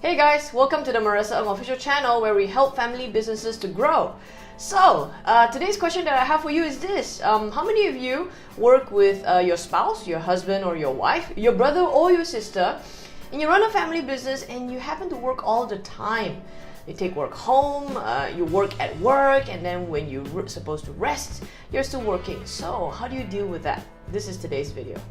Hey guys, welcome to the Maresa Ng official channel where we help family businesses to grow. So, today's question that I have for you is this. How many of you work with your spouse, your husband or your wife, your brother or your sister, and you run a family business and you happen to work all the time? You take work home, you work at work, and then when you're supposed to rest, you're still working. So, how do you deal with that? This is today's video.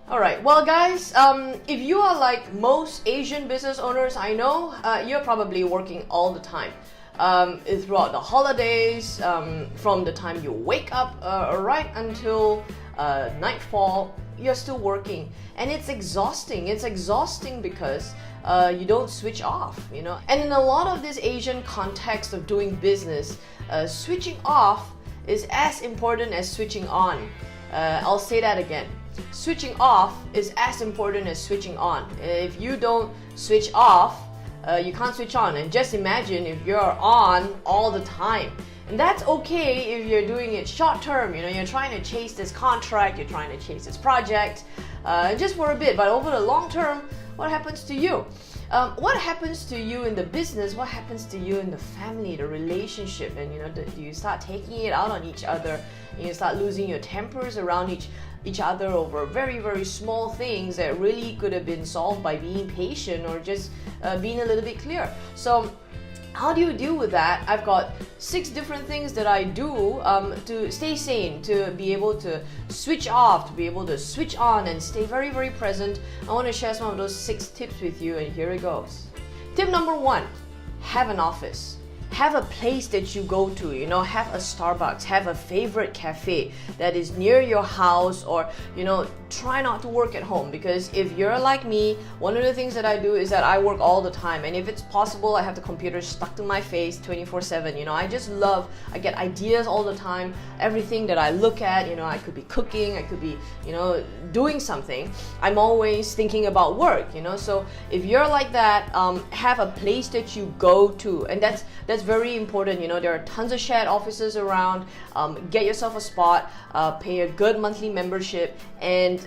Alright, well guys, if you are like most Asian business owners I know, you're probably working all the time. Throughout the holidays, from the time you wake up right until nightfall, you're still working. And it's exhausting. It's exhausting because you don't switch off, you know. And in a lot of this Asian context of doing business, switching off is as important as switching on. I'll say that again. Switching off is as important as switching on. If you don't switch off, you can't switch on. And just imagine if you're on all the time. And that's okay if you're doing it short term, you know, you're trying to chase this contract, you're trying to chase this project, just for a bit. But over the long term, what happens to you? What happens to you in the business? What happens to you in the family, the relationship? And you know, do you start taking it out on each other? And you start losing your tempers around each other over very, very small things that really could have been solved by being patient or just being a little bit clear. So how do you deal with that? I've got 6 different things that I do to stay sane, to be able to switch off, to be able to switch on and stay very, very present. I want to share some of those 6 tips with you, and here it goes. Tip number 1, have an office. Have a place that you go to, you know, have a Starbucks, have a favorite cafe that is near your house, or, you know, try not to work at home, because if you're like me, one of the things that I do is that I work all the time, and if it's possible, I have the computer stuck to my face 24/7. You know, I just love, I get ideas all the time. Everything that I look at, you know, I could be cooking, I could be, you know, doing something. I'm always thinking about work, you know. So if you're like that, have a place that you go to, and that's very important. You know, there are tons of shared offices around. Get yourself a spot, pay a good monthly membership, and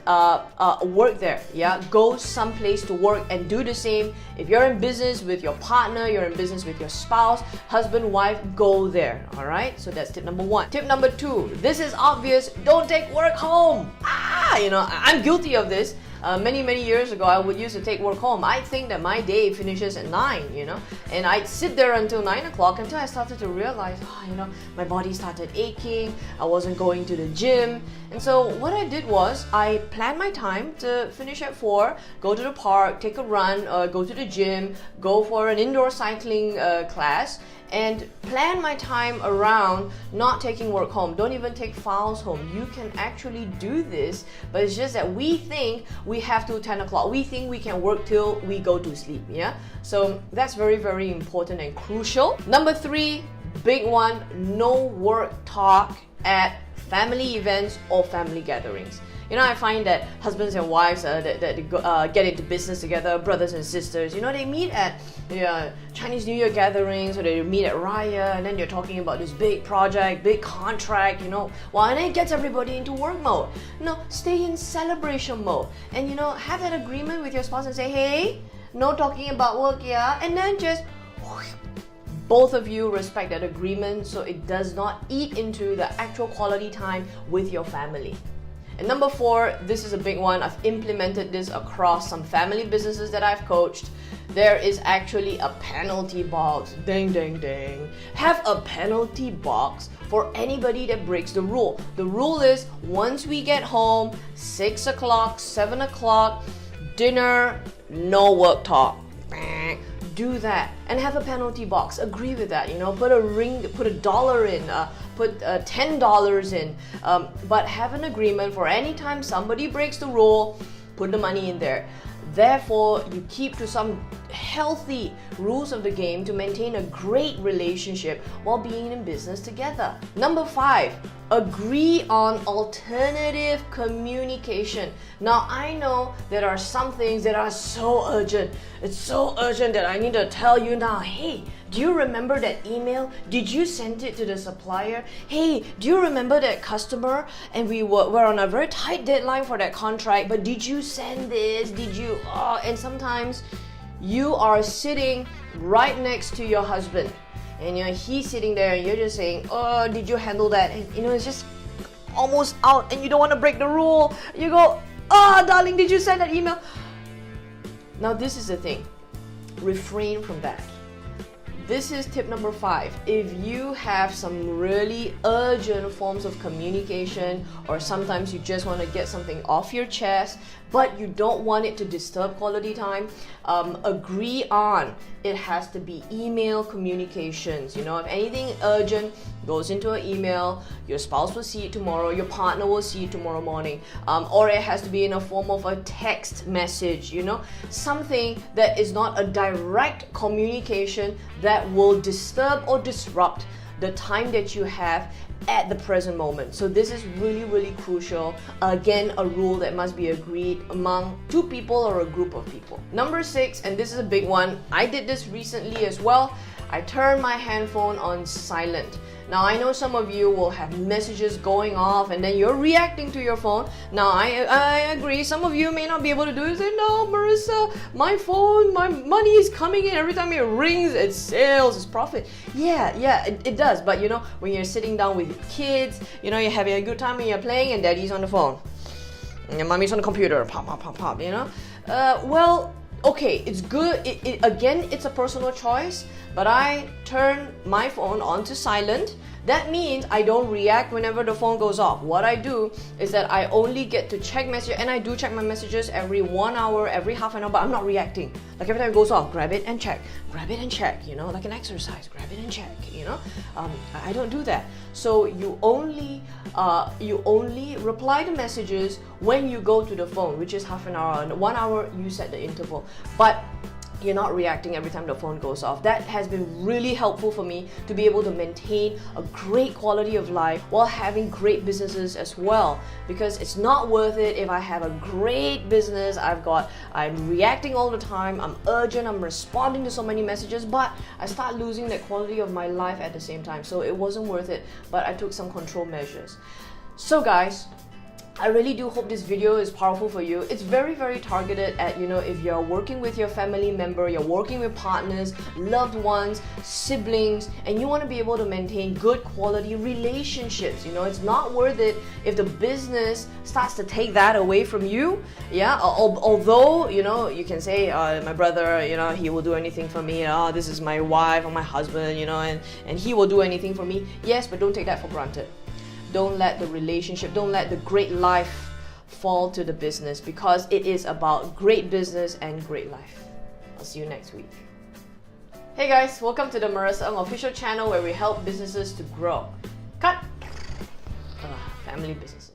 work there. Yeah, go someplace to work and do the same. If you're in business with your partner, you're in business with your spouse, husband, wife, go there. All right, so that's tip number 1. Tip number 2, this is obvious, don't take work home. You know, I'm guilty of this. Many years ago, I would used to take work home. I'd think that my day finishes at 9, you know, and I'd sit there until 9 o'clock until I started to realize, you know, my body started aching, I wasn't going to the gym. And so what I did was I planned my time to finish at 4, go to the park, take a run, go to the gym, go for an indoor cycling class, and plan my time around not taking work home. Don't even take files home. You can actually do this, but it's just that we think we have to 10 o'clock. We think we can work till we go to sleep, yeah? So that's very, very important and crucial. Number 3, big one, no work talk at family events or family gatherings. You know, I find that husbands and wives that get into business together, brothers and sisters, you know, they meet at Chinese New Year gatherings, or they meet at Raya, and then you're talking about this big project, big contract, you know. Well, and it gets everybody into work mode. No, stay in celebration mode. And, you know, have that agreement with your spouse and say, hey, no talking about work, yeah? And then just both of you respect that agreement so it does not eat into the actual quality time with your family. And number 4, this is a big one. I've implemented this across some family businesses that I've coached. There is actually a penalty box. Ding, ding, ding. Have a penalty box for anybody that breaks the rule. The rule is once we get home, 6 o'clock, 7 o'clock, dinner, no work talk. Do that and have a penalty box. Agree with that, you know, put a dollar in, put $10 in, but have an agreement for any time somebody breaks the rule, put the money in there. Therefore, you keep to some healthy rules of the game to maintain a great relationship while being in business together. Number 5, agree on alternative communication. Now, I know there are some things that are so urgent. It's so urgent that I need to tell you now, hey, do you remember that email? Did you send it to the supplier? Hey, do you remember that customer? And we're on a very tight deadline for that contract, but did you send this? Did you? And sometimes you are sitting right next to your husband, and he's sitting there, and you're just saying, oh, did you handle that? And it's just almost out, and you don't want to break the rule. You go, oh, darling, did you send that email? Now, this is the thing. Refrain from that. This is tip number 5. If you have some really urgent forms of communication, or sometimes you just want to get something off your chest, but you don't want it to disturb quality time, agree on it has to be email communications. If anything urgent goes into an email, your spouse will see it tomorrow, your partner will see it tomorrow morning, or it has to be in a form of a text message, something that is not a direct communication that will disturb or disrupt the time that you have at the present moment. So this is really, really crucial. Again, a rule that must be agreed among 2 people or a group of people. Number 6, and this is a big one, I did this recently as well. I turned my handphone on silent. Now, I know some of you will have messages going off and then you're reacting to your phone. Now, I agree. Some of you may not be able to do it. Say, no, Maresa, my phone, my money is coming in. Every time it rings, it's sales, it's profit. Yeah, it does. But when you're sitting down with your kids, you're having a good time and you're playing and daddy's on the phone. And your mommy's on the computer. Pop, pop, pop, pop, well, okay, it's good. Again, it's a personal choice, but I turn my phone on to silent. That means I don't react whenever the phone goes off. What I do is that I only get to check messages, and I do check my messages every 1 hour, every half an hour, but I'm not reacting. Like every time it goes off, grab it and check, like an exercise, grab it and check, I don't do that. So you only reply to messages when you go to the phone, which is half an hour, and 1 hour you set the interval. But you're not reacting every time the phone goes off. That has been really helpful for me to be able to maintain a great quality of life while having great businesses as well. Because it's not worth it if I have a great business, I'm reacting all the time, I'm urgent, I'm responding to so many messages, but I start losing that quality of my life at the same time. So it wasn't worth it, but I took some control measures. So guys, I really do hope this video is powerful for you. It's very, very targeted at, if you're working with your family member, you're working with partners, loved ones, siblings, and you want to be able to maintain good quality relationships. It's not worth it if the business starts to take that away from you. Yeah, although, you can say, my brother, he will do anything for me. This is my wife or my husband, and he will do anything for me. Yes, but don't take that for granted. Don't let the relationship, don't let the great life fall to the business, because it is about great business and great life. I'll see you next week. Hey guys, welcome to the Maresa Ng official channel where we help businesses to grow. Cut! Family businesses.